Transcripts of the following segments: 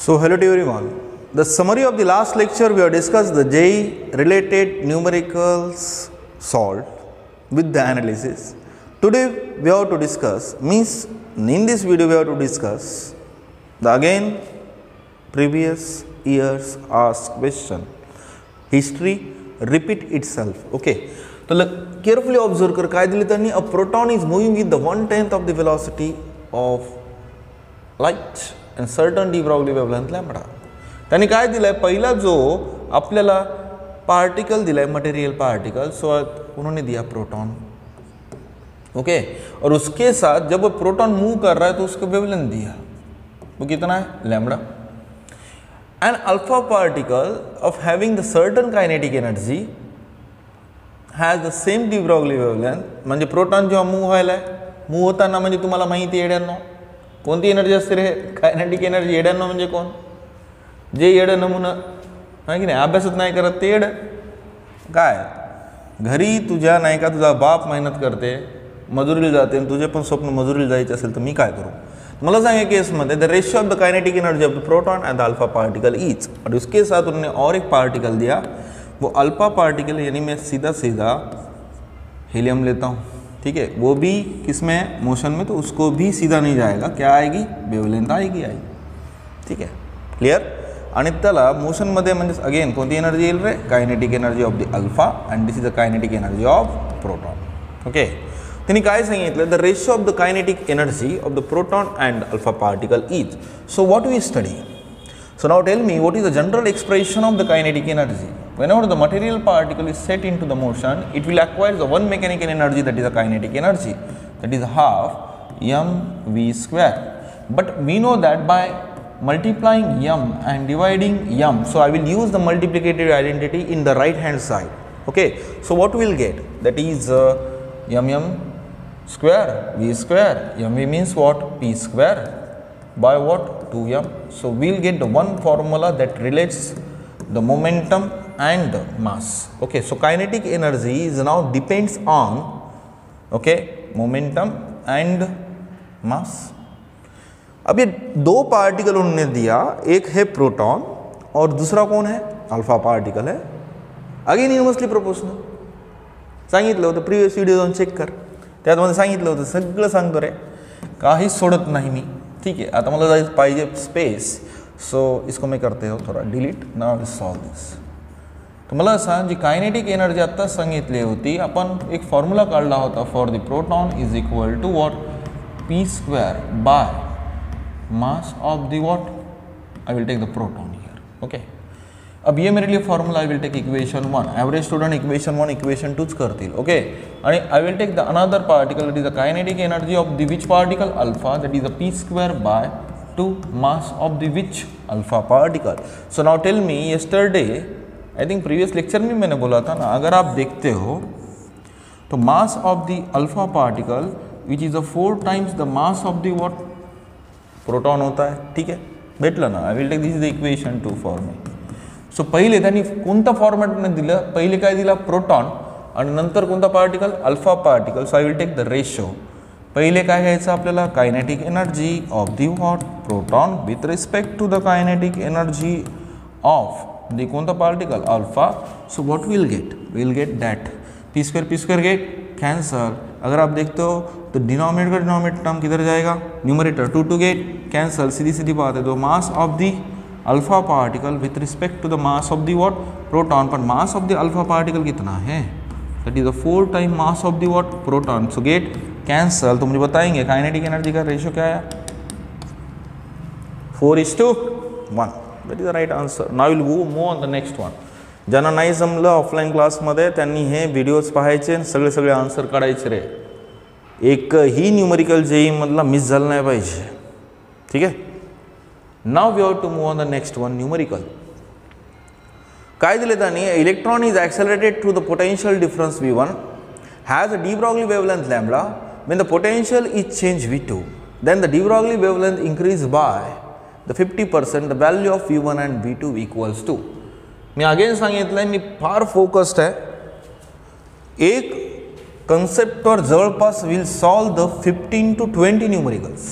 So hello to everyone. The summary of the last lecture we have discussed the JEE related numericals solved with the analysis. Today we have to discuss, in this video we have to discuss the again previous years asked question. History repeat itself. Okay. So carefully observe कर काय दिले त्यांनी a proton is moving with the 1/10 of the velocity of light and certain de Broglie wavelength lambda. त्यांनी काय दिलाय पहिला जो आपल्याला पार्टिकल दिलाय मटेरियल पार्टिकल सो उन्होंने दिया प्रोटॉन. ओके और उसके साथ जब वो प्रोटॉन मूव कर रहा है तो उसको वेवलेंथ दिया वो कितना है lambda. An alpha particle of having the certain kinetic energy has the same de Broglie wavelength. म्हणजे प्रोटॉन जेव्हा मूव व्हायला मूव होताना म्हणजे तुम्हाला माहिती आहे येड्यांनो कोणती एनर्जी असते रे कायनेटिक एनर्जी. येड्यांनो म्हणजे कोण जे येडं नमुना आहे की नाही अभ्यासच नाही करत ते येडं. काय घरी तुझ्या नाही का तुझा बाप मेहनत करते मजुरीला जाते तुझे पण स्वप्न मजुरीला जायचे असेल तर मी काय करू. मला सांगे केसमध्ये the ratio of the kinetic energy of the proton and the alpha particle is और उसके साथ उन्होंने और एक पार्टिकल दिया वो अल्फा पार्टिकल यानी मैं सीधा सीधा हीलियम लेता हूँ. ठीक है वो भी किसमें मोशन में तो उसको भी सीधा नहीं जाएगा क्या आएगी वेवलेंथ आएगी. ठीक है क्लियर. आणि त्याला मोशनमध्ये म्हणजे अगेन कोणती एनर्जी येईल रे kinetic energy of the alpha and this is the kinetic energy of proton. Okay त्यांनी काय सांगितलं the ratio of the kinetic energy of the proton and alpha particle is. So what we study. So now tell me what is the general expression of the kinetic energy. Whenever the material particle is set into the motion, it will acquire the one mechanical energy that is the kinetic energy, that is half mv square. But we know that by multiplying m and dividing m, so I will use the multiplicative identity in the right hand side. Okay, so what we will get, that is mm square v square. mv means what, p square by what, 2m. So we will get the one formula that relates the momentum and the mass. Okay, so kinetic energy is now depends on okay momentum and mass. अब ये दो particle उन्होंने दिया एक है proton और दूसरा कौन है अल्फा पार्टिकल है. अगेन इनवर्सली प्रोपोर्शनल सांगितलं होतं प्रीवियस व्हिडिओ जाऊन चेक कर त्यामध्ये सांगितलं होतं सगळं सांगतो रे काहीच सोडत नाही मी. ठीक है आता मला जायचं पाहिजे स्पेस सो इसको मैं करते हो थोड़ा डिलीट नाउ सॉल्व दिस. तर मला सांग जी कायनेटिक एनर्जी आत्ता सांगितली होती आपण एक फॉर्म्युला काढला होता for the proton is equal to what P square by mass of the what I will take the proton here. Okay अब ये मेरे लिए formula I will take equation 1. Average student equation 1 equation 2च करतील. Okay आणि I will take the another particle that is the kinetic energy of the which particle alpha that is the P square by 2 mass of the which alpha particle. So now tell me yesterday I think previous lecture में मैंने बोला था ना अगर आप देखते हो तो mass of the alpha particle which is the 4 times the mass of the what proton होता है. ठीक है भेटलं ना. I will take this is the equation 2 for me. So पहिले त्यांनी कोणता फॉर्मॅटने दिलं पहिले काय दिला प्रोटॉन आणि नंतर कोणता particle alpha particle. So I will take the ratio. पहिले काय घ्यायचं आपल्याला kinetic energy of the what proton with respect to the kinetic energy of the कोणता particle alpha. So what will get that P square get cancel. अगर आप देखते हो तो डिनोमिनेटर टर्म किधर जाएगा न्यूमरेटर 2 गेट कैंसल. सीधी बात है. तो mass of the alpha particle with respect to the mass of the what proton पर mass of the alpha particle कितना है that is the 4 time mass of the what proton. So get cancel. तो मुझे बताएंगे kinetic energy का ratio क्या है 4:1. That is the right answer. Now will go move on the next one. ज्यांना नाही जमलं ऑफलाईन क्लासमध्ये त्यांनी हे व्हिडिओज पाहायचे सगळे आन्सर काढायचे रे. एकही न्यूमरिकल जेई मधला मिस झाला नाही पाहिजे. ठीक आहे. Now we have to move on the next one numerical. काय दिले त्यांनी electron is accelerated through the potential difference v1 has a de Broglie wavelength lambda when the potential is changed v2 then the de Broglie wavelength increased by the 50% the value of v1 and v2 equals to. Me again सांगितलंय मी फार focused आहे. एक कन्सेप्टवर जवळपास will solve the 15 to 20 numericals.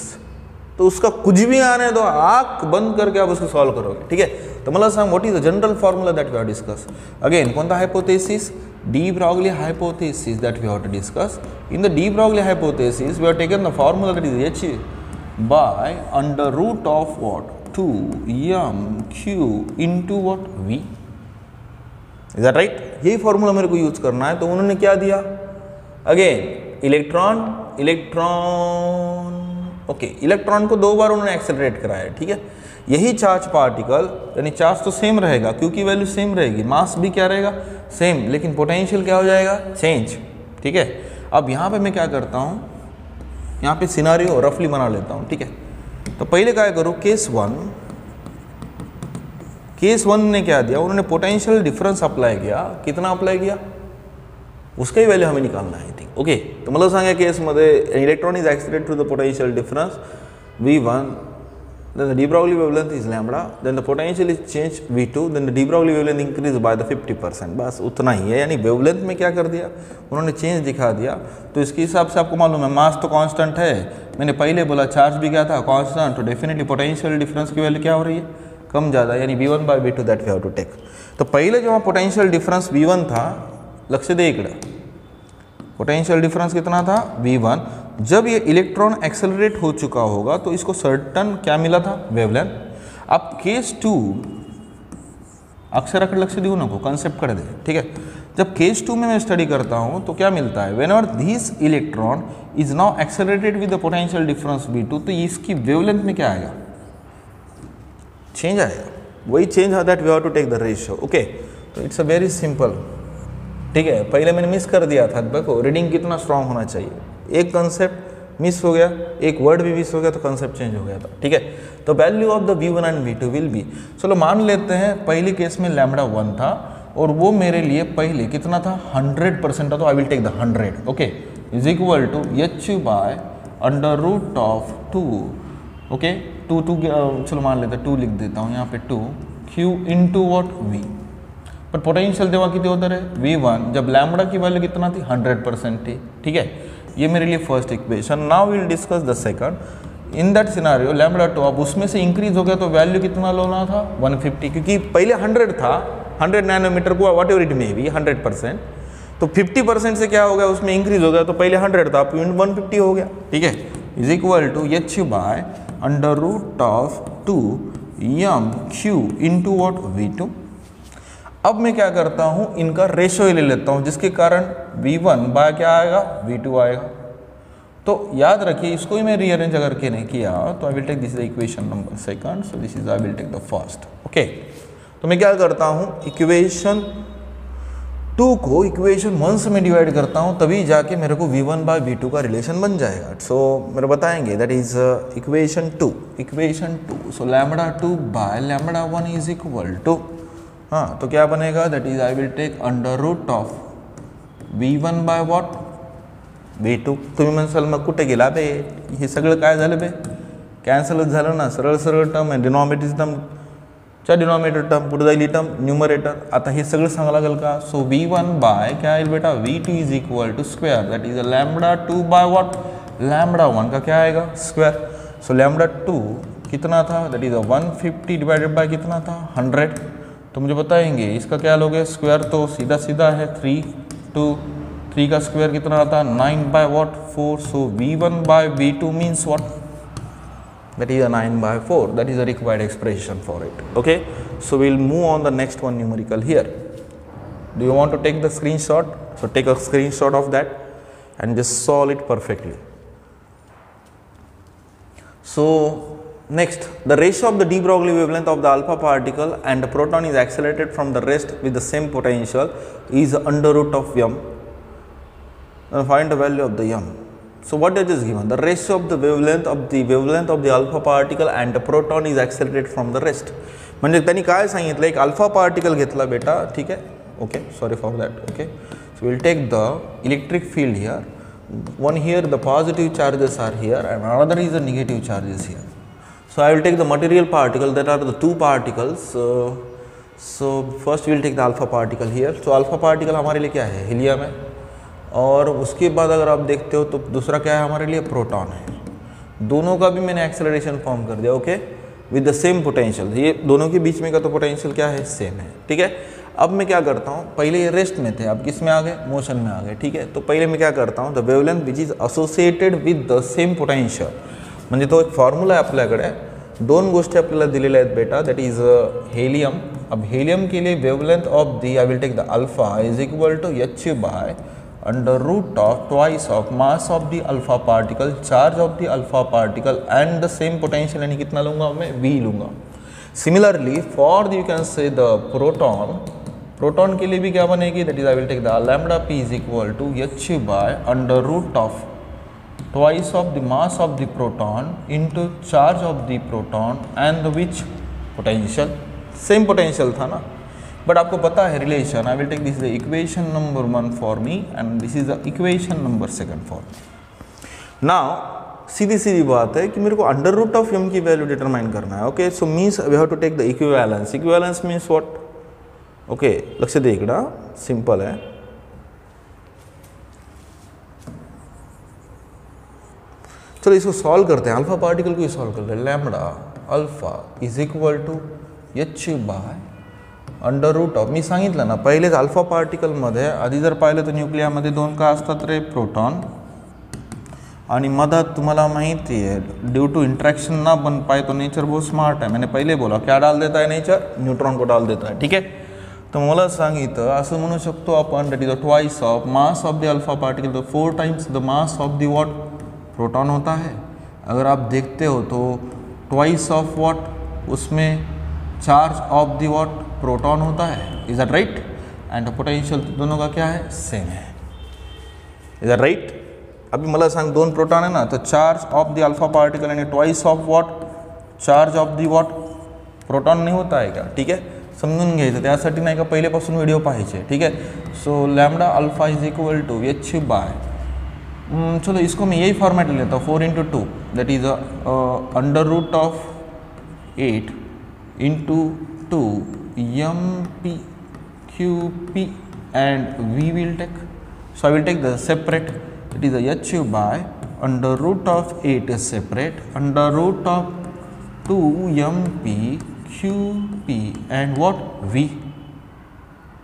तो उसका कुछ भी आने दो, आंख बंद करके आप उसको सॉल्व करोगे, ठीक है। तो मला सांग what is the general formula that we have discuss. Again कोणता hypothesis? De Broglie hypothesis that we have to discuss. In the De Broglie hypothesis, we have taken the formula that is h by under root of what? 2mq into what? v. Is that right? यही formula मेरे को use करना है. तो उन्होंने क्या दिया? Again electron, okay, electron को 2 बार उन्होंने एक्सेलरेट कराया, ठीक है. यही चार्ज पार्टिकल, यानी चार्ज तो सेम रहेगा क्योंकि वैल्यू सेम रहेगी, मास भी क्या रहेगा? सेम, लेकिन पोटेंशियल क्या हो जाएगा? चेंज, ठीक है. अब यहाँ पे मैं क्या करता हूँ, यहाँ पे सिनारियो रफली बना लेता हूँ, ठीक है. तो पहले क्या करूँ, केस वन ने क्या दिया, उन्होंने पोटेंशियल डिफरेंस अप्लाई किया. कितना अप्लाई किया? उसका ही वैल्यू हमें निकालना है, ठीक. ओके, तो मला सांगा केसमध्ये electron is accelerated through the potential difference V1, then the de Broglie wavelength is lambda, then the potential is changed V2, then the de Broglie wavelength increased by the 50%. बस उतना ही है, यानी वेवलेंथ में क्या कर दिया उन्होंने, चेंज दिखा दिया. तो इसके हिसाब से आपको मालूम है मास तो कांस्टेंट है, मैंने पहले बोला चार्ज भी क्या था? कांस्टेंट. तो डेफिनेटली पोटेंशियल डिफरेंस की वैल्यू क्या हो रही है? कम ज़्यादा, यानी V1 by V2 that we have to take. तो पहले जो पोटेंशियल डिफरेंस V1 था, लक्ष्य दे इकडे, पोटेंशियल डिफरेंस कितना था? V1. जब ये इलेक्ट्रॉन एक्सेलरेट हो चुका होगा तो इसको सर्टन क्या मिला था? वेवलेंथ. अब केस 2 अक्षराकडे लक्ष देऊ नको, कॉन्सेप्ट कडे दे, ठीक है. जब केस 2 में मैं स्टडी करता हूं तो क्या मिलता है? Whenever this electron is now accelerated with the potential difference V2, तो इसकी वेवलेंथ में क्या आएगा? चेंज आएगा. वही चेंज है that we have to take the ratio. Okay, तो इट्स अ वेरी सिंपल, ठीक है. पहले मैंने मिस कर दिया था, देखो रीडिंग कितना स्ट्रांग होना चाहिए. एक कंसेप्ट मिस हो गया, एक वर्ड भी मिस हो गया तो कंसेप्ट चेंज हो गया था, ठीक है. तो value of the V1 and V2 will be, चलो मान लेते हैं पहले केस में लैम्बडा 1 था और वो मेरे लिए पहले कितना था? 100% था. तो I will take the 100, okay, is equal to h by under root of 2, okay, 2 चलो मान लेते हैं 2 लिख देता हूँ यहाँ पे, 2q इंटू वॉट? v. पर पोटेंशियल देवा कितने होता है? V1, जब लैम्बडा की वैल्यू कितना थी? 100% थी, ठीक है. ये मेरे लिए first equation. Now will discuss the second. In that scenario lambda 2 अब उसमें से इंक्रीज हो गया तो वैल्यू कितना लेना था? 150, क्योंकि पहले 100 था, 100 नैनोमीटर को what ever it may be 100%. तो 50% से क्या हो गया? उसमें इंक्रीज हो गया. तो पहले 100 था, 150 हो गया, ठीक है. Is equal to h by under root of 2mq into what? V2. अब मैं क्या करता हूं, इनका रेशियो ले लेता हूं, जिसके कारण V1 बाय क्या आएगा? V2 आएगा. तो याद रखिए, इसको ही मैं रीअरेंज अगर के नहीं किया तो I will take this is equation number second, so this is I will take the first, okay. तो मैं क्या करता हूं, इक्वेशन 2 को इक्वेशन 1 से मैं डिवाइड करता हूं, तभी जाके मेरे को V1 बाय V2 का रिलेशन बन जाएगा. सो मेरे बताएंगे that is equation 2. So lambda 2 by lambda 1 is equal to, हाँ, तो क्या बनेगा? That is I will take under root of V1 by what? V2. तुम्ही म्हणसाल मग कुठे गेला बे, हे सगळं काय झालं बे? कॅन्सलच झालं ना. सरळ सरळ टर्म आहे, डिनॉमिनेटर टर्म च्या डिनॉमिनेटर टर्म पुढे जाईल टर्म न्यूमरेटर. आता हे सगळं सांगा लागेल का? सो V1 बाय क्या आएगा बेटा? V2 is equal to square, that is lambda 2 by what? Lambda 1 का क्या आएगा? स्क्वायर. सो लैम्बडा 2 कितना था? दैट इज 150 डिवाइडेड बाय कितना था? 100. तो मुझे बताएंगे इसका क्या लोगे? स्क्वायर तो सीधा सीधा है, 3 का स्क्वायर कितना आता है? 9 by what? 4. So V1 by V2 means what? That is 9 by 4. That is a required expression for it, okay. So will move on the next one numerical here. Do you want to take the screenshot? So take a screenshot of that and just solve it perfectly. So next, the ratio of the de Broglie wavelength of the alpha particle and the proton is accelerated from the rest with the same potential is under root of m. Now find the value of the m. So what is given? The ratio of the wavelength of the alpha particle and the proton is accelerated from the rest. म्हणजे त्यांनी काय सांगितलं, एक alpha particle घेतला बेटा, ठीक आहे, okay, sorry for that, okay. So will take the electric field here. One here the positive charges are here and another is the negative charges here. So I will take the material particle, that are the 2 particles. So first we will take the alpha particle here. So alpha particle हमारे लिए क्या है? Helium है. और उसके बाद अगर आप देखते हो तो दूसरा क्या है हमारे लिए? प्रोटॉन है. दोनों का भी मैंने एक्सेलरेशन फॉर्म कर दिया, okay, with the same potential. ये दोनों के बीच में का तो पोटेंशियल क्या है, सेम है, ठीक है। अब मैं क्या करता हूँ, पहले ये रेस्ट में थे, अब किस में आ गए, मोशन में आ गए, ठीक है। तो पहले मैं क्या करता हूँ, the wavelength which is associated with the same potential, म्हणजे तो एक फॉर्म्युला आहे आपल्याकडे, दोन गोष्टी आपल्याला दिलेल्या आहेत बेटा, दॅट इज हेलियम। अब हेलियम के लिए wavelength of the, I will take the alpha is equal to h by under root of twice of mass of the alpha particle, charge of the alpha particle and the same potential, यानी कितना लूंगा मैं, v लूंगा। Similarly for you can say the proton, proton के लिए भी क्या बनेगी, that is I will take the lambda p is equal to h by under root of twice of the mass of the proton into charge of the proton and the which potential, same potential था ना, but आपको पता है relation, I will take this the equation number 1 for me and this is the equation number 2 for me. Now सीधी सीधी बात है कि मेरे को अंडर रूट ऑफ m की वैल्यू डिटरमाइन करना है, okay. So means we have to take the equivalence, equivalence means what, okay, लक्ष्य दे इकडं, सिंपल है। चलो इसको सॉल्व करते हैं, अल्फा पार्टिकल को ही सॉल्व करते हैं। Lambda alpha is equal to h by under root of, मी सांगितलं ना पहिलेच अल्फा पार्टिकलमध्ये आधी जर पाहिलं तर न्यूक्लियामध्ये दोन का असतात रे, प्रोटॉन, आणि मदत तुम्हाला माहिती है ड्यू टू इंट्रैक्शन ना बन पाए तो नेचर बहुत स्मार्ट है, मैंने पहले बोला क्या डाल देता है नेचर, न्यूट्रॉन को डाल देता है, ठीक है। तो मला सांगितलं असं म्हणू शकतो आपण, that is the twice of mass of the alpha particle, तो 4 times the mass of the what, proton होता है। अगर आप देखते हो तो ट्वाइस ऑफ व्हाट, उसमें charge of the what, proton होता है, is that right, and potential दोनों का क्या है, सेम है, इज दैट राइट। अभी मला सांग, दोन प्रोटॉन है ना, तो charge of the alpha particle आणि twice of what, charge of the what, proton नहीं होता है क्या, ठीक है, समजून घ्यायचं, त्यासाठी नाही का पहिलेपासून व्हिडिओ पाहायचे, ठीक है। So lambda alpha is equal to h by, चलो इसको मैं यही फॉर्मेट ले लेता हूँ, 4 × 2 that is under root of 8 into 2 mp qp and we will take, so I will take the separate, it is a h by under root of 8 is separate under root of 2 mp qp and what v,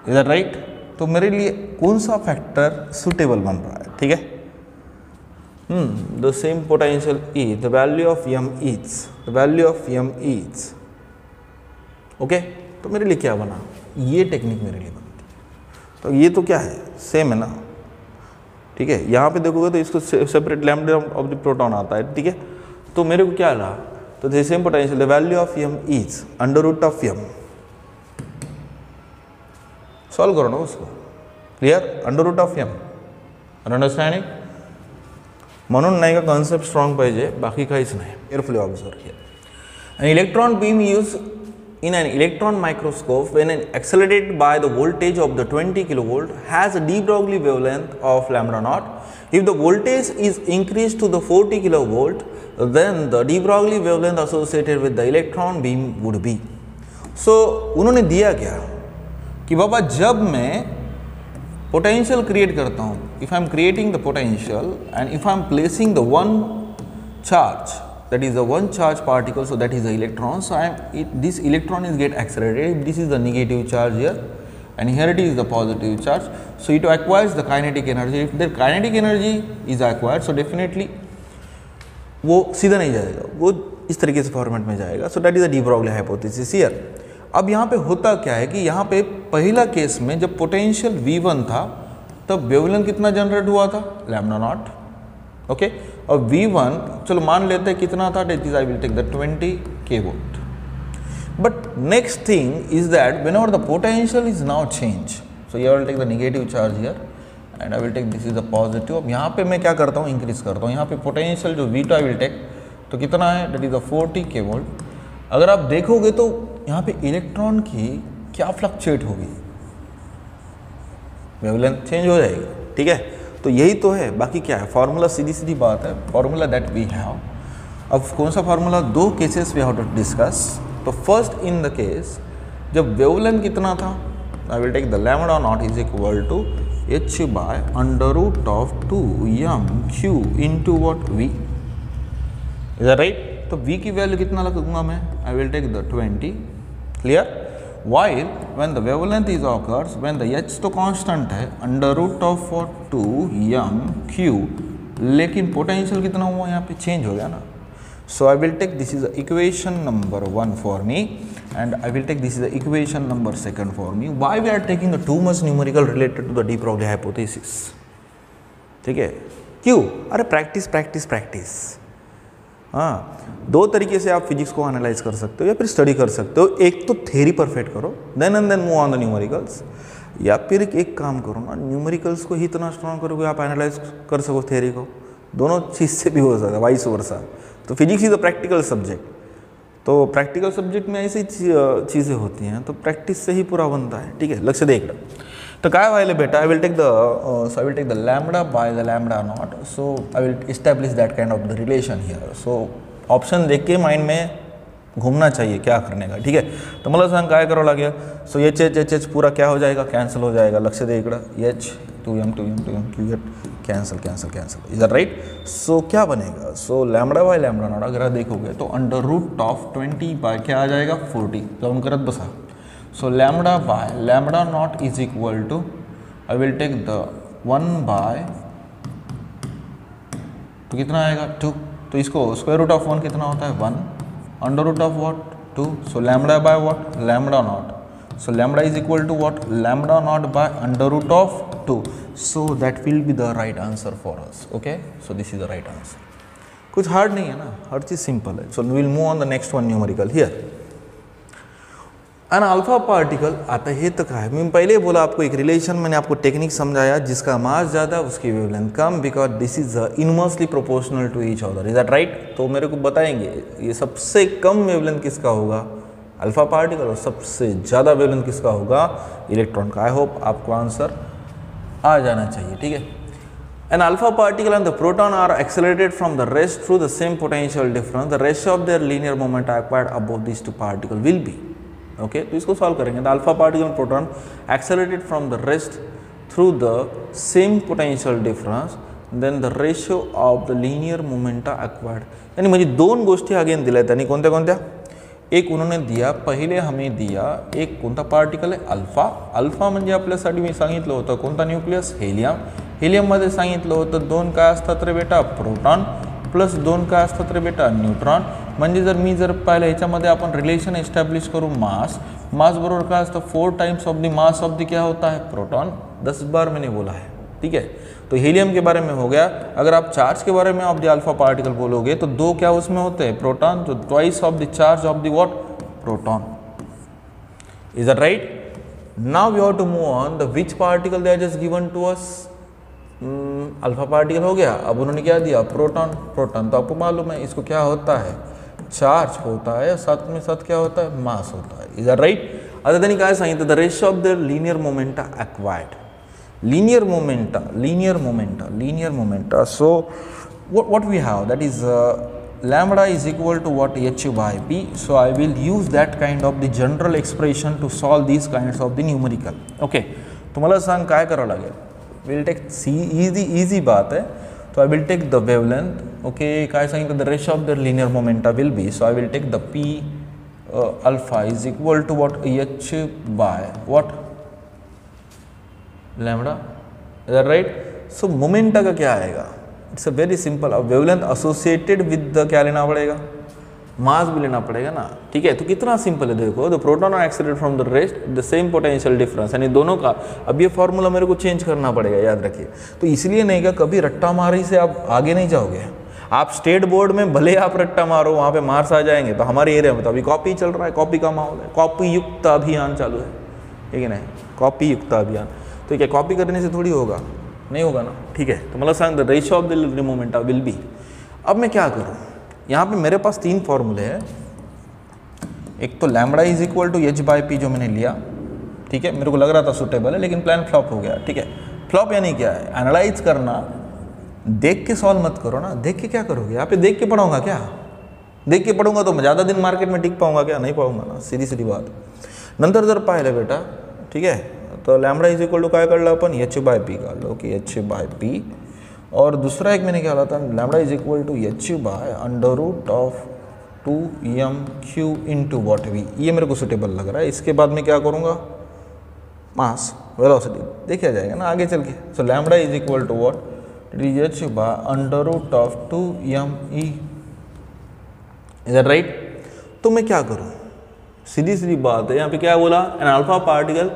is that right। तो मेरे लिए कौन सा factor suitable बन रहा है, ठीक है। The same potential E, the value of m is, the value of m is, okay. तो मेरे लिए क्या बना, ये टेक्निक मेरे लिए बनती है। तो ये तो क्या है, सेम है ना, ठीक है। यहाँ पे देखोगे तो इसको separate lambda of the proton आता है, ठीक है। तो मेरे को क्या रहा, तो the same potential, the value of m is under root of m, solve करो ना उसको, clear, under root of m, understanding. म्हणून नाही का कॉन्सेप्ट स्ट्रॉंग पाहिजे, बाकी काहीच नाही। Carefully observe here, an electron beam use in an electron microscope when accelerated by the voltage of the 20 kilovolt has a de Broglie wavelength of lambda naught. If the voltage is increased to the 40 kilovolt, then the de Broglie wavelength associated with the electron beam would be. So उन्होंने दिया क्या कि बाबा जब मैं potential create करता हूँ, if I am creating the potential and if I am placing the one charge, that is the one charge particle, so that is the electron, so this electron is get accelerated, this is the negative charge here and here it is the positive charge, so it acquires the kinetic energy। if the kinetic energy is acquired, so definitely वो सीधा नहीं जाएगा, वो इस तरीके से format में जाएगा। सो that is the de Broglie hypothesis here. अब यहाँ पे होता क्या है कि यहाँ पे पहला केस में जब पोटेंशियल V1 था तब वेवलेंथ कितना जनरेट हुआ था, लैम्डा नॉट, ओके। और V1 चलो मान लेते हैं कितना था, that is I will take the 20 kV। But next thing is that whenever the potential is now change, so you will take the negative charge here and I will take this is the positive. अब यहाँ पे मैं क्या करता हूँ, increase करता हूँ। यहाँ पे पोटेंशियल जो V2 आई विल टेक तो कितना है, डेट इज द 40 kV। अगर आप देखोगे तो यहाँ पे इलेक्ट्रॉन की क्या फ्लक्चुएट होगी, वेवलेंथ चेंज हो जाएगी, ठीक है। तो यही तो है, बाकी क्या है, फॉर्मूला सीधी सीधी बात है, फॉर्मूला दैट वी हैव। अब कौन सा फॉर्मूला, दो cases we have to discuss. तो फर्स्ट इन द केस जब वेवलेंथ कितना था, I will take the lambda not is equal to h by under root of 2 m q into what v, is that right? तो v की value कितना लगूंगा मैं? I will take the 20, clear? While when the wavelength is occurs when the h तो constant है under root of 2m3, लेकिन potential कितना हुआ यहाँ पे? चेंज हो गया ना. So I will take this is equation number 1 for me and I will take this is equation number 2 for me. Why we are taking the too much numerical related to the de Broglie hypothesis? ठीक है, क्यों? अरे practice practice practice. हाँ, दो तरीके से आप physics को एनालाइज कर सकते हो या फिर स्टडी कर सकते हो. एक तो थ्योरी परफेक्ट करो then and then move on the numericals, या फिर एक काम करो ना, न्यूमेरिकल्स को ही इतना स्ट्रॉन्ग करोगे आप एनालाइज कर सको थ्योरी को. दोनों चीज़ से भी हो सकता है, वाइस वर्सा. तो physics is a practical subject, तो प्रैक्टिकल सब्जेक्ट में ऐसी चीज़ें होती हैं, तो प्रैक्टिस से ही पूरा बनता है. ठीक है, लक्ष्य देख रहा. तो क्या वाले बेटा, I will take the lambda by the lambda not. So I will establish that kind of the relation here. So option देख के माइंड में घूमना चाहिए क्या करने का. ठीक है, तो मतलब सांग काय करो लगे. सो एच पूरा क्या हो जाएगा? कैंसिल हो जाएगा. लक्ष्य दे इकड़ा, H 2m cancel cancel cancel. Is that right? So क्या बनेगा? So lambda by lambda not अगर देखोगे तो अंडर रूट ऑफ 20 बाय क्या आ जाएगा? 40. तो हम करत बसा. So lambda by lambda naught is equal to, I will take the 1 by, तो कितना आएगा? 2. तो इसको स्क्वायर रूट ऑफ 1 कितना होता है? 1. Under root of what? 2. So lambda by what? Lambda not. So lambda is equal to what? Lambda not by under root of 2. So that will be the right answer for us. Okay, so this is the right answer. कुछ hard नहीं है ना, हर चीज simple है. So we will move on the next one numerical here. An alpha particle. आता है तो क्या है, मैं पहले बोला आपको एक रिलेशन, मैंने आपको टेक्निक समझाया, जिसका मास ज़्यादा उसकी वेवलेंथ कम, because this is inversely proportional to each other. Is that right? तो मेरे को बताएंगे ये सबसे कम वेवलेंथ किसका होगा? Alpha particle. और सबसे ज़्यादा वेवलेंथ किसका होगा? इलेक्ट्रॉन का. आई होप आपको आंसर आ जाना चाहिए. ठीक है. An alpha particle and the proton are accelerated from the rest through the same potential difference. The ratio of their linear moment acquired above these two particles will be. Okay, तो इसको solve करेंगे. The alpha particle proton accelerated from the rest through the same potential difference then the ratio of the linear momenta acquired. यानी म्हणजे दोन गोष्टी again दिल्या त्यांनी. कोणत्या कोणत्या? एक उन्होंने दिया, पहिले हमें दिया एक कोणता पार्टिकल आहे? अल्फा. अल्फा म्हणजे आपल्यासाठी मी सांगितलं होतं कोणता न्यूक्लियस? हेलियम. हेलियममध्ये सांगितलं होतं दोन काय असतात रे बेटा? प्रोटॉन. प्लस दोन काय असतात रे बेटा? न्यूट्रॉन. म्हणजे जर पाहिलं ह्याच्यामध्ये आपण रिलेशन एस्टॅब्लिश करू मास बरोबर काय असतं? 4 times of the mass of the क्या होता है? प्रोटॉन. 10 बार मैंने बोला है. ठीक है, तो हीलियम के बारे में हो गया. अगर आप चार्ज के बारे में ऑफ द अल्फा पार्टिकल बोलोगे तो दो क्या उसमें होते हैं? प्रोटॉन. तो twice of the charge of the what? Proton. Is that right? Now we have to move on the which particle they are just given to us. Alpha particle हो गया. अब उन्होंने क्या दिया? प्रोटॉन. प्रोटॉन तो आपको मालूम है इसको क्या होता है? चार्ज होता है. साथ में साथ क्या होता है? मास होता है. Is that right? आता त्यांनी काय सांगितलं? The ratio of the linear momenta acquired. Linear momenta. So what we have, that is lambda is equal to what? h by p. So I will use that kind of the general expression to solve these kinds of the numerical. Okay, तो मला सांग काय करावं लागेल? Will take easy बात है. तो I will take the wavelength. Okay, काय सांगितलं? The ratio of the linear momenta will be. So I will take the p alpha is equal to what? h by what? Lambda. Is that right? So momenta का क्या आएगा? It's a very simple. अब wavelength associated with the क्या लेना पड़ेगा? मास भी लेना पड़ेगा ना. ठीक है, तो कितना सिंपल है देखो. The proton are accelerated from the rest the same potential difference. यानी दोनों का अब ये फॉर्मूला मेरे को चेंज करना पड़ेगा, याद रखिए. तो इसलिए नहीं, का कभी रट्टा मारी से आप आगे नहीं जाओगे. आप स्टेट बोर्ड में भले आप रट्टा मारो, वहाँ पे मार्क्स आ जाएंगे. तो हमारे एरिया में तो अभी कॉपी चल रहा है, कॉपी का माहौल है, कॉपी युक्त अभियान चालू है. ठीक है नहीं? कॉपी युक्त अभियान. तो क्या कॉपी करने से थोड़ी होगा? नहीं होगा ना. ठीक है, तो मतलब सांग the ratio of the linear momenta will B. अब मैं क्या करूँ? यहाँ पे मेरे पास 3 फॉर्मूले हैं. एक तो lambda is equal to h by p जो मैंने लिया. ठीक है, मेरे को लग रहा था सूटेबल है, लेकिन प्लान फ्लॉप हो गया. ठीक है, फ्लॉप यानी क्या है? एनालाइज करना. देख के सॉल्व मत करो ना. देख के क्या करोगे? यहाँ पे देख के पढ़ाऊंगा क्या? देख के पढ़ूंगा तो मैं ज़्यादा दिन मार्केट में टिक पाऊंगा क्या? नहीं पाऊंगा ना. सीधी बात. नंतर जर पाहिलं बेटा, ठीक है, तो लैम्बडा इज इक्वल टू काय काढलं आपण? h बाय पी काढलं. Okay, h by p. और दूसरा एक मैंने क्या बोला था, lambda is equal to h by under root of 2m/q into what v. ये मेरे को सुटेबल लग रहा है। इसके बाद मैं क्या करूँगा, मास वेलोसिटी देखा जाएगा ना आगे चल के। So lambda is equal to what, it is H by under root of 2m/e। Is that right? तो मैं क्या करूँ, सीधी सीधी बात है, यहाँ पे क्या बोला, an alpha particle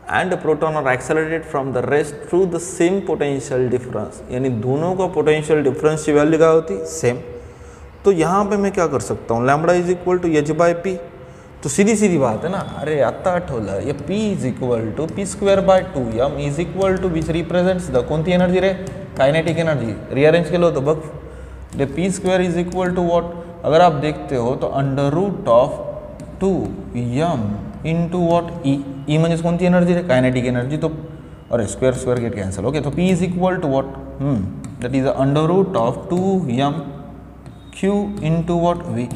and proton are accelerated from the rest through the same potential difference, यानी दोनों का पोटेंशियल डिफरेंस की वैल्यू क्या होती, सेम। तो यहाँ पे मैं क्या कर सकता हूँ, lambda is equal to h by p. तो सीधी सीधी बात है ना, अरे आता आठवलं, ये p is equal to p²/2m is equal to which represents the कोणती एनर्जी रे, कायनेटिक एनर्जी। रिअरेंज केलं होतं बघ, ते p² is equal to what, अगर आप देखते हो तो under root of 2m into what E. E म्हणजे कोणती एनर्जी रे, कायनेटिक एनर्जी। तो अरे square square get cancel, okay. तो p is equal to what, that is under root of 2m/q into what V.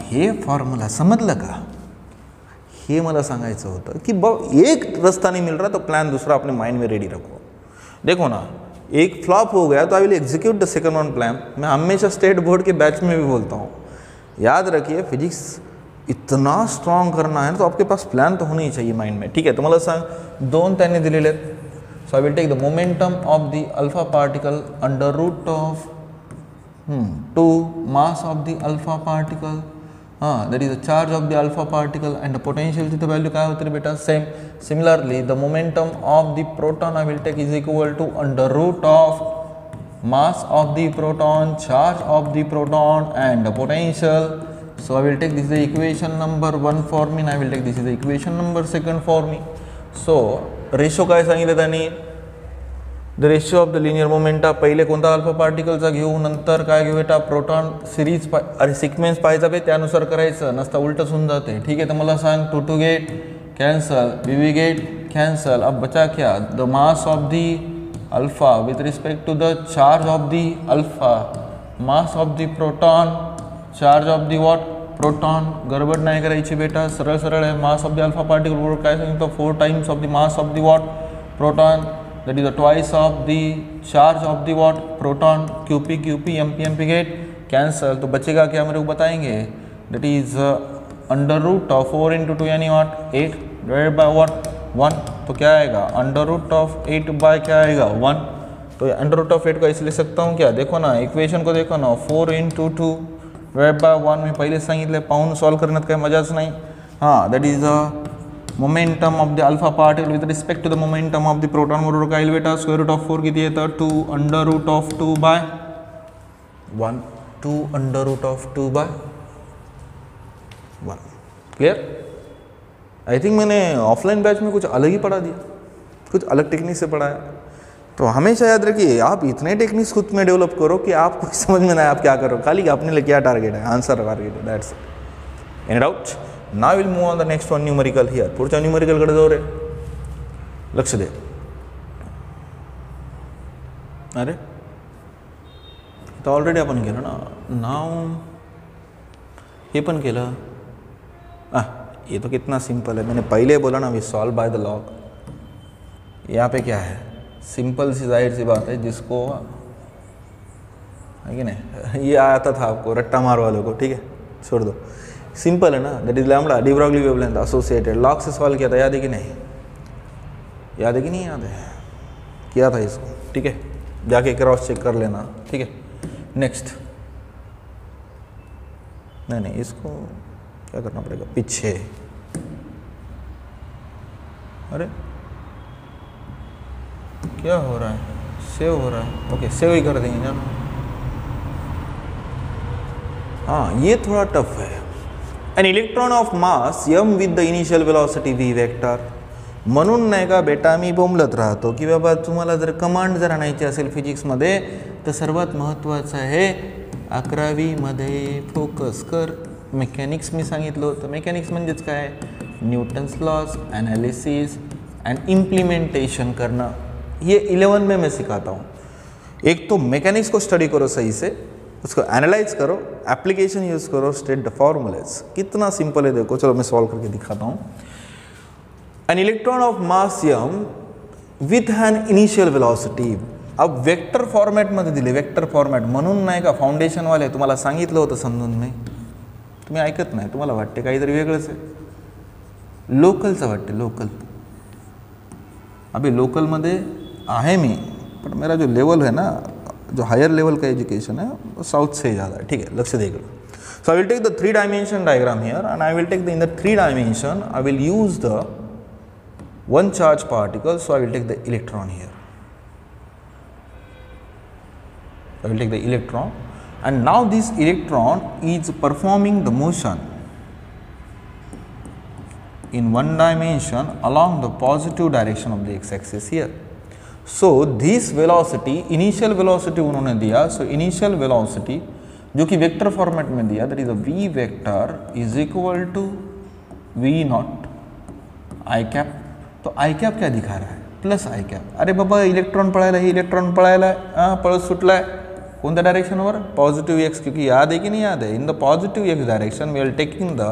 हे फॉर्म्युला समजलं का, हे मला सांगायचं होतं कि एक रास्ता नहीं मिल रहा तो प्लान दूसरा अपने माइंड में रेडी रखो। देखो ना, एक फ्लॉप हो गया तो I will execute the second one plan. मैं हमेशा स्टेट बोर्ड के बैच में भी बोलता हूँ, याद रखिए फिजिक्स इतना स्ट्रॉन्ग करना है तो आपके पास प्लान तो होना ही चाहिए माइंड में, ठीक है। तो मला सांग, दोन त्यांनी दिलेले आहेत। So I will take the momentum of the alpha particle under root of 2 mass of the alpha particle, that is the charge of the alpha particle, and the potential ची value काय होती रे बेटा, same. Similarly the momentum of the proton I will take is equal to under root of mass of the proton, charge of the proton, and the potential. So I will take this is the equation number 1 for me, and I will take this is the equation number 2 for me. So ratio काय सांगितलं त्यांनी, the ratio of the linear momenta, पहिले कोणता alpha पार्टिकलचा घेऊ, नंतर काय घेऊ बेटा, प्रोटॉन सिरीज अरे सिक्वेन्स पाहिजे बे, त्यानुसार करायचं, नसता उलटच होऊन जाते, ठीक आहे। तर मला सांग, 2 2 get cancel, we get cancel, अब बचा क्या, the mass of the alpha with respect to the charge of the alpha, mass of the proton, charge of the what, proton. गडबड नाही करायची बेटा, सरळ सरळ आहे। Mass of the alpha particle बरोबर काय सांगितलं, 4 times of the mass of the what, proton, that is the twice of the charge of the what, proton, qp mp get cancel। तो बचेगा क्या मेरे को बताएंगे, that is under root of 4 into 2 यानी what, 8 डिवाइडेड बाय what, 1। तो क्या आएगा, अंडर रूट ऑफ 8 बाय क्या आएगा, 1। तो अंडर रूट ऑफ 8 का इसे लिख सकता हूँ क्या, देखो ना इक्वेशन को देखो ना, 4 into 2 डिवाइडेड बाय 1 मी पहिले सांगितलं, पाहून सॉल्व करण्यात काही मजाच नाही। that is momentum of the alpha particle with respect to the momentum of the proton, बरोबर काय येईल बेटा, स्क्वेअर रूट ऑफ 4 किती येतं, 2 under root of 2 by 1, 2 under root of 2 by 1। Clear? I think मैंने ऑफलाइन बैच में कुछ अलग ही पढ़ा दिया, कुछ अलग टेक्निक से पढ़ाया। तो हमेशा याद रखिए, आप इतने टेक्निक्स खुद में डेवलप करो कि आपको समझ में ना आए आप क्या करो, खाली अपने लिए क्या टारगेट है, आंसर टारगेट है, that's it. Any doubt? Now will move on the next one, numerical here. पुढच्या न्यूमेरिकलकडे जाऊ रे, लक्ष दे। अरे तो ऑलरेडी आपण केलं ना, नाव हे पण केलं। ये तो कितना सिंपल है, मैंने पहले बोला ना, we solve by the log. यहाँ पे क्या है, सिंपल सी जाहिर सी बात है, जिसको है कि नहीं, ये आता था आपको रट्टा मार वालों को, ठीक है छोड़ दो, सिंपल है ना। That is lambda de Broglie wavelength associated, log से सॉल्व किया था, याद है कि नहीं, याद है कि नहीं याद है, किया था इसको, ठीक है, जाके क्रॉस चेक कर लेना, ठीक है। नेक्स्ट, नहीं इसको क्या करना पड़ेगा, पीछे, अरे क्या हो रहा है, सेव हो रहा है, ओके सेव ही कर देंगे ना। हाँ ये थोड़ा टफ है। An electron of mass m with the initial velocity v vector, म्हणून नाही का बेटा मी बोंबलत राहतो की बाबा तुम्हाला जर कमांड जर आणायची असेल फिजिक्समध्ये तर सर्वात महत्त्वाचं आहे 11वी मध्ये फोकस कर। मेकॅनिक्स मी सांगितलं होतं, मेकॅनिक्स म्हणजेच काय, Newton's laws, analysis and implementation करना। ये 11 में मैं सिखाता हूँ। एक तो मैकेनिक्स को स्टडी करो सही से, उसको एनालाइज करो, एप्लीकेशन यूज़ करो, स्टेट द फॉर्मूलाज। कितना सिंपल है देखो, चलो मैं सॉल्व करके दिखाता हूँ। An electron of mass m with an initial velocity, अब वेक्टर फॉर्मॅटमध्ये दिले, वेक्टर फॉर्मॅट म्हणून नाही का फाउंडेशनवाले तुम्हाला सांगितलं होतं समजून मी, तुम्ही ऐकत नाही, तुम्हाला वाटते काहीतरी वेगळंच आहे, लोकलचं वाटते लोकल. अभी लोकलमध्ये आहे मी, पण मेरा जो लेवल है ना, जो हायर लेवल का एजुकेशन है वो साउथ से ज़्यादा है. ठीक है, लक्ष्य देगा. So I will take the 3 dimension diagram here and I will take the in the 3 dimension I will use the one charge particle, so I will take the electron here. I will take the electron, and now this electron is performing the motion in one dimension along the positive direction of the x-axis here. So this velocity, initial velocity उन्होंने दिया, so initial velocity जो कि vector format में दिया, that is a v vector is equal to v naught I cap. तो आई cap क्या दिखा रहा है, प्लस आई कॅप. अरे बाबा इलेक्ट्रॉन पळायला, हे इलेक्ट्रॉन पळायला पळत सुटलाय कोणत्या डायरेक्शनवर, पॉझिटिव्ह एक्स. क्योंकि याद है कि नहीं याद है, in the positive x direction we are taking the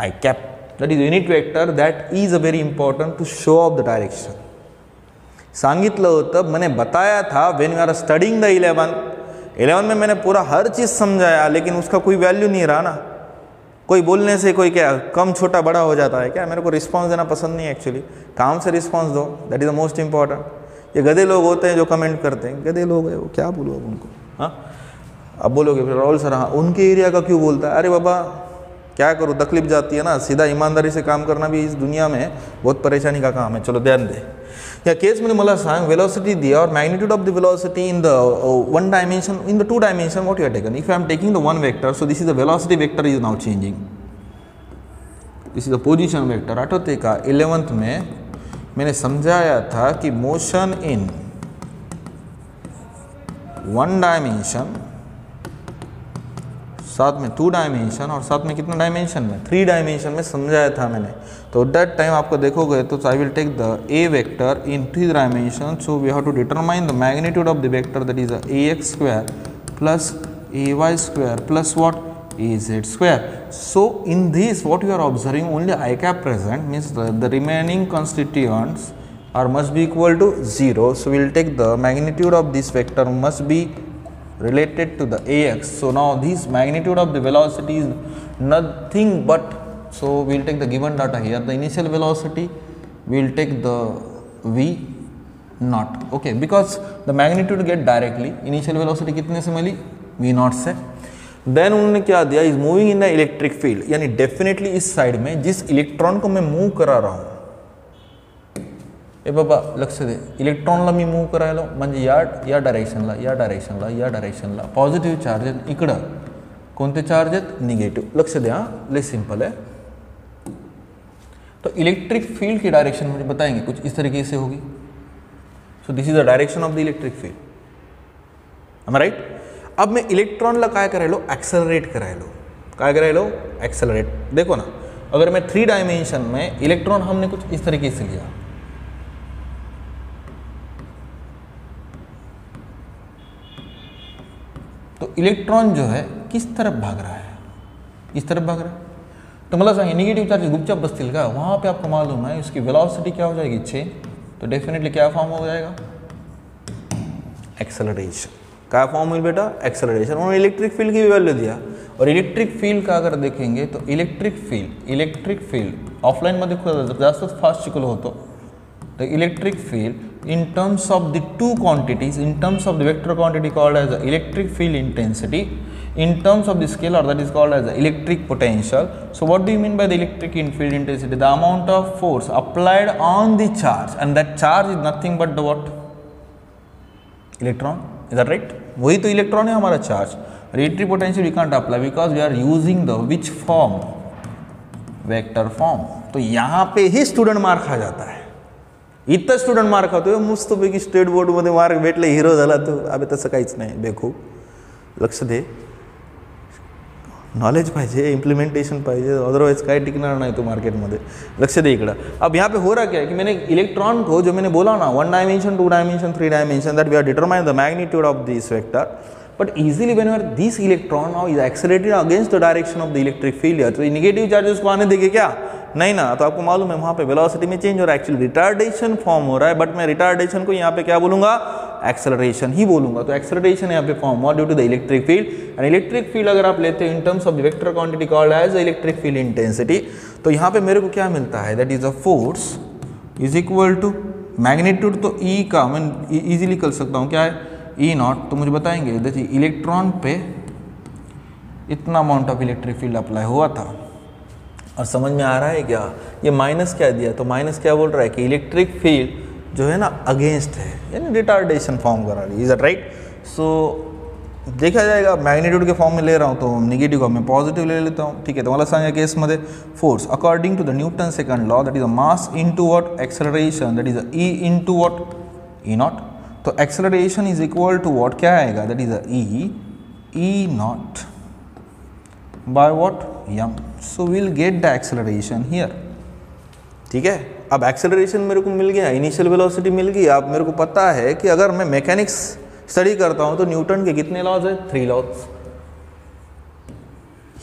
i cap, that is unit vector, that is a very important to show of the direction. सांगितलं होतं, मैंने बताया था when we are studying the 11 में मैंने पूरा हर चीज़ समझाया, लेकिन उसका कोई वैल्यू नहीं रहा ना. कोई बोलने से कोई क्या कम छोटा बड़ा हो जाता है क्या, मेरे को रिस्पांस देना पसंद नहीं है एक्चुअली, काम से रिस्पांस दो, that is the most important. ये गधे लोग होते हैं जो कमेंट करते हैं, गधे लोग हैं वो, क्या बोलो अब उनको. हाँ, अब बोलोगे फिर राहुल सर हाँ उनके एरिया का क्यों बोलता है, अरे बाबा क्या करूँ, तकलीफ जाती है ना. सीधा ईमानदारी से काम करना भी इस दुनिया में बहुत परेशानी का काम है. चलो ध्यान दे, या केसमध्ये मला सांग वेलोसिटी दिया और magnitude of the velocity in the one dimension, in the 2 dimension what you are taken. If I am taking the one vector, so this is the velocity vector is now changing, this is the position vector. आठवते का 11th में मैंने समझाया था कि motion in one dimension, साथ में 2 dimension और साथ में कितना डायमेंशन में 3 डायमेंशन में समझाया था मैंने. तो दैट टाइम आपको देखोगे तो I will take the a vector in 3 dimension. So we have to determine the magnitude of the vector, that is ax square plus ay square plus what az square. So in this what you are observing, only I cap present, means the remaining constituents are must be equal to 0. So we will take the magnitude of this vector must be related to the ax. So now this magnitude of the velocity is nothing but, so we will take the given data here, the initial velocity, we will take the v naught. Okay, because the magnitude get directly, initial velocity कितने से मिली, v naught से. Then उन्होंने क्या दिया, is moving in the electric field, यानी definitely इस side में जिस इलेक्ट्रॉन को मैं मूव करा रहा हूँ, ए बाबा लक्ष दे, इलेक्ट्रॉनला मी मूव करायला म्हणजे या डायरेक्शनला, या डायरेक्शनला, या डायरेक्शनला पॉझिटिव्ह चार्ज आहेत, इकडं कोणते चार्ज आहेत, निगेटिव्ह. लक्ष द्या, लय सिंपल है. तो इलेक्ट्रिक फील्ड की डायरेक्शन मुझे बताएंगे कुछ इस तरीके से होगी. So this is the direction of the electric field, am I right. अब मैं इलेक्ट्रॉनला काय करायलो, एक्सेलरेट करायलो. काय करायलो, एक्सेलरेट. देखो ना, अगर मैं 3 डायमेंशन में इलेक्ट्रॉन हमने कुछ इस तरीके से लिया, तो इलेक्ट्रॉन जो है किस तरफ भाग रहा है, इस तरफ भाग रहा है. तो मला सांगिए निगेटिव चार्ज गुपचाप बसतील का, वहाँ पे आपको मालूम है उसकी वेलोसिटी क्या हो जाएगी, चेंज. तो डेफिनेटली क्या फॉर्म हो जाएगा, एक्सेलरेशन. क्या फॉर्म हुई बेटा, एक्सेलरेशन. उन्होंने इलेक्ट्रिक फील्ड की भी वैल्यू दिया, और इलेक्ट्रिक फील्ड का अगर देखेंगे तो इलेक्ट्रिक फील्ड ऑफलाइन मध्ये जास्त फास्ट शिकलो होतो. The electric field in terms of the 2 quantities, in terms of the vector quantity called as the electric field intensity, in terms of the scalar that is called as the electric potential. So what do you mean by the electric field intensity? The amount of force applied on the charge, and that charge is nothing but the what, electron. Is that right? वही तो electron है हमारा charge. Electric potential we can't apply because we are using the which form, vector form. तो यहाँ पे ही student मार खा जाता है. इथं स्टुडंट मार्क खातोय, मस्तपैकी स्टेट बोर्डमध्ये मार्क भेटले, हिरो झाला तो. अबे तसं काहीच नाही बेखूब. लक्ष दे, नॉलेज पाहिजे, इम्प्लीमेंटेशन पाहिजे, अदरवाइज काय टिकणार नाही तो मार्केटमध्ये. लक्ष दे इकडं. अब यहाँ पे हो रहा क्या है कि मैंने इलेक्ट्रॉन को, जो मैंने बोला ना 1 dimension 2 dimension 3 dimension, that we are determine the magnitude of this vector, but easily whenever this electron now is accelerated against the direction of the electric field, तो नेगेटिव चार्जेस को आने देंगे क्या, नहीं ना. तो आपको मालूम है वहाँ पे वेलोसिटी में चेंज हो रहा है, एक्चुअली रिटार्डेशन फॉर्म हो रहा है. बट मैं रिटार्डेशन को यहाँ पे क्या बोलूँगा, एक्सेलरेशन ही बोलूंगा। तो एक्सेलरेशन यहाँ पे फॉर्म हुआ due to the electric field, and electric field अगर आप लेते हैं in terms of the vector quantity called as electric field intensity, तो यहाँ पे मेरे को क्या मिलता है, that is a force is equal to magnitude, तो ई का मैं इजीली कर सकता हूँ क्या है, ई नॉट। तो मुझे बताएंगे देखिए इलेक्ट्रॉन पे इतना amount of electric field apply हुआ था, और समझ में आ रहा है क्या, ये माइनस क्या दिया, तो माइनस क्या बोल रहा है कि इलेक्ट्रिक फील्ड जो है ना अगेंस्ट है, यानी रिटार्डेशन फॉर्म करा रही है, इज दैट राइट। सो देखा जाएगा मॅग्निट्यूड के फॉर्म में ले रहा हूँ तो निगेटिव का मैं पॉझिटिव ले लेता हूँ, ठीक आहे। तर मला सांगा केसमध्ये force according to the Newton second law that is a mass into what acceleration that is a E into what E naught. तो acceleration is equal to what क्या आएगा, that is a E naught by what M. So will get the acceleration here, ठीक है। अब acceleration मेरे को मिल गया, initial velocity मिल गई। अब मेरे को पता है कि अगर मैं मैकेनिक्स स्टडी करता हूं तो न्यूटन के कितने लॉज है, 3 लॉज।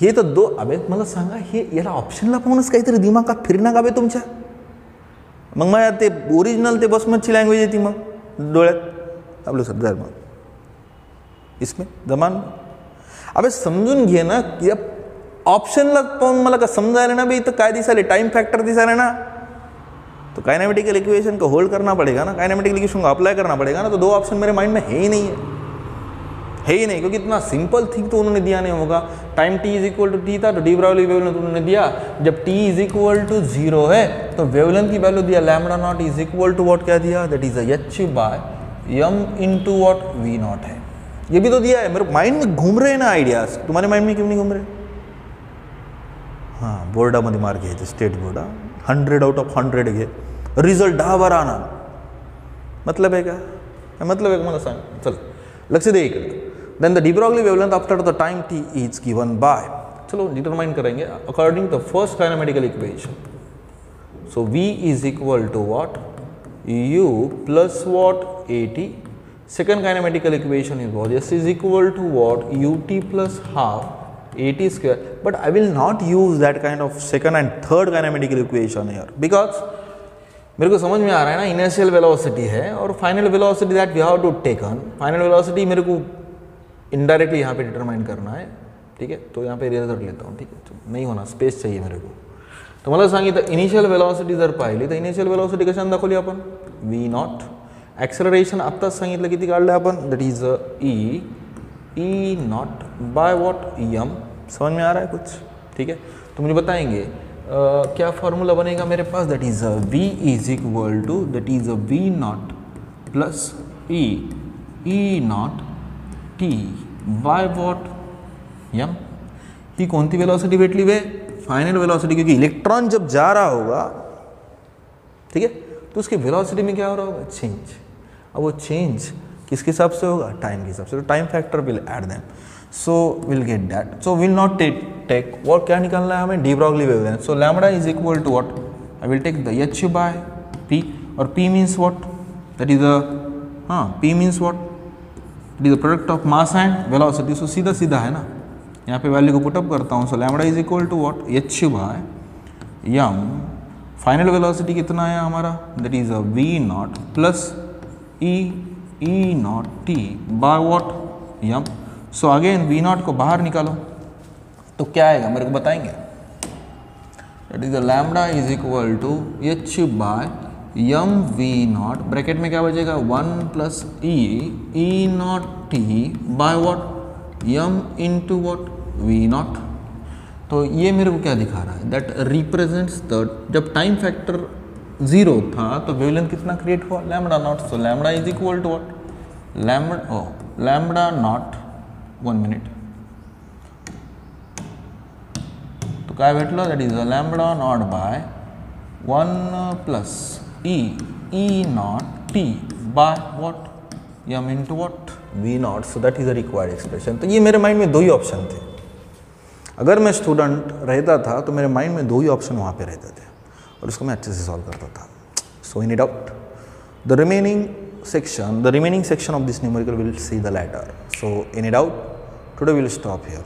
हे तर दो, अबे मला सांगा हे याला ऑप्शनला पाहूनच काहीतरी दिमागात फिरणार का बे तुमच्या, मग मला ते ओरिजिनल ते बसमतची लँग्वेज येते मग डोळ्यात आपलं सर जर मग इसमें जमान अबे समजून घे ना, या ऑप्शनला पाहून मला का समजायला ना बे, इथं काय दिसायला, टाइम फैक्टर दिसायला ना, तो काइनेमेटिकल इक्वेशन को होल्ड करना पड़ेगा ना, काइनेमेटिकल इक्वेशन को अप्लाई करना पड़ेगा ना। तो दो ऑप्शन मेरे माइंड में है ही नहीं, है ही नहीं, क्योंकि इतना सिंपल थिंग तो उन्होंने दिया नहीं होगा। Time t is equal to t था तो डी ब्राउली वेवलेंथ उन्होंने दिया, जब t इज इक्वल टू 0 है तो वेवलेंथ की वैल्यू दिया lambda naught is equal to what क्या दिया, that is h by m into what v naught है। ये भी तो दिया है, मेरे माइंड में घूम रहे हैं ना आइडियाज, तुम्हारे माइंड में क्यों नहीं घूम रहे। हाँ बोर्डामध्ये मार्क घ्यायचे, स्टेट बोर्ड 100 आउट ऑफ 100 घे, रिझल्ट 10 बार आना, मतलब है क्या, मतलब है मला सांग, चल लक्ष दे इकडे। Then the de Broglie wavelength after the time t is given by, चलो डिटरमाइन करेंगे according to first kinematical equation. So v is equal to what u plus what at। Second kinematical equation is what s is equal to what ut plus half at square, but I will not use that kind of second and third kinematical equation here because मेरे को समझ में आ रहा है ना, initial velocity है और final velocity that we have to taken. Final velocity मेरे को इनडायरेक्टली यहाँ पे डिटरमाइन करना है, ठीक है। तो यहाँ पे इरेजर लेता हूँ, ठीक है, तो नहीं होना, स्पेस चाहिए मेरे को। तो मला सांगितलं इनिशियल वेलोसिटी जर पाहिली तर इनिशियल वेलोसिटी कशाने दाखवली आपण, v नॉट। एक्सेलरेशन आत्ताच सांगितलं किती काढलं आपण, that is E naught by what m। समझ में आ रहा है कुछ, ठीक है। तो मुझे बताएंगे क्या फॉर्मूला बनेगा मेरे पास, that is v is equal to that is v naught plus E naught t by what m। ही कोणती वेलोसिटी भेटली वे, फाइनल वेलोसिटी, क्योंकि इलेक्ट्रॉन जब जा रहा होगा, ठीक है, तो उसकी वेलोसिटी में क्या हो रहा होगा, चेंज। अब वो चेंज किसके हिसाब से होगा, टाइम के हिसाब से, तो time factor will add them, so will get that. So will not take what, क्या निकालना है हमें, de Broglie wavelength. So lambda is equal to what, I will take the h by p, और p means what, that is p means what, it is the product of mass and velocity. सो सीधा सीधा है ना, यहाँ पे value को put up करता हूँ। So lambda is equal to what, h by m। Final velocity कितना है हमारा, that is v naught plus E naught T by what m। So again v naught को बाहर निकालो तो क्या आएगा मेरे को बताएंगे, that is lambda is equal to h by m v naught, bracket में क्या बचेगा, 1 plus E naught T by what m into what v naught. तो ये मेरे को क्या दिखा रहा है, दैट रिप्रेजेंट्स द, जब टाइम फैक्टर 0 था तो वेवलेंथ कितना क्रिएट हुआ, lambda not. So lambda is equal to what, lambda naught, 1 minute, तो काय भेटलं, that is lambda not by 1 plus E naught T by what m into what v naught. So that is a required expression. तो ये मेरे mind में 2 ही option थे, अगर मैं स्टूडेंट रहता था तो मेरे माइंड में 2 ही ऑप्शन वहाँ पे रहते थे और उसको मैं अच्छे से सॉल्व करता था। So in doubt the remaining section of this numerical we'll see the later. So in doubt, today we'll stop here.